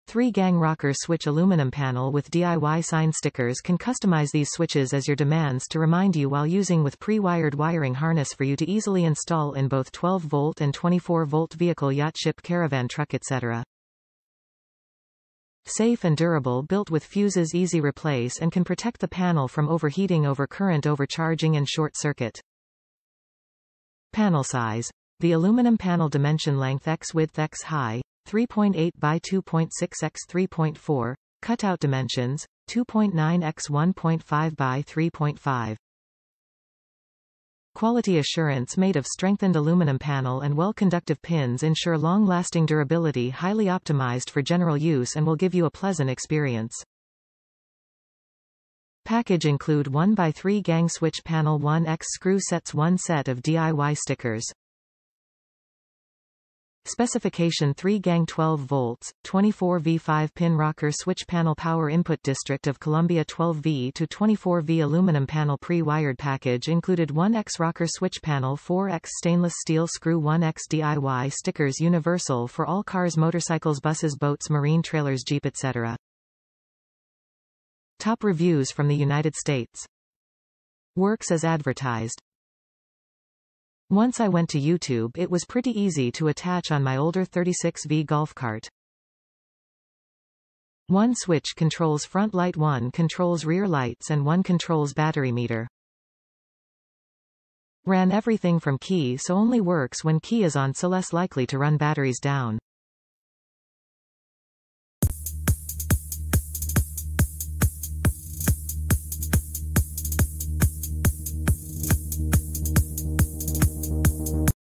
3-gang rocker switch aluminum panel with DIY sign stickers can customize these switches as your demands to remind you while using with pre-wired wiring harness for you to easily install in both 12-volt and 24-volt vehicle, yacht, ship, caravan, truck, etc. Safe and durable, built with fuses, easy replace, and can protect the panel from overheating, overcurrent, overcharging and short circuit. Panel size. The aluminum panel dimension: length x, width x, high 3.8 by 2.6 x 3.4, cutout dimensions 2.9 x 1.5 by 3.5. Quality assurance: made of strengthened aluminum panel and well-conductive pins, ensure long-lasting durability, highly optimized for general use, and will give you a pleasant experience. Package include 1x3 gang switch panel, 1x screw sets, 1 set of DIY stickers. Specification: 3-gang 12 volts, 24V 5-pin rocker switch panel, power input, District of Columbia 12V to 24V aluminum panel. Pre-wired package included 1x rocker switch panel, 4x stainless steel screw, 1x DIY stickers, universal for all cars, motorcycles, buses, boats, marine trailers, Jeep, etc. Top reviews from the United States. Works as advertised. Once I went to YouTube, it was pretty easy to attach on my older 36V golf cart. One switch controls front light, one controls rear lights, and one controls battery meter. Ran everything from key, so only works when key is on, so less likely to run batteries down.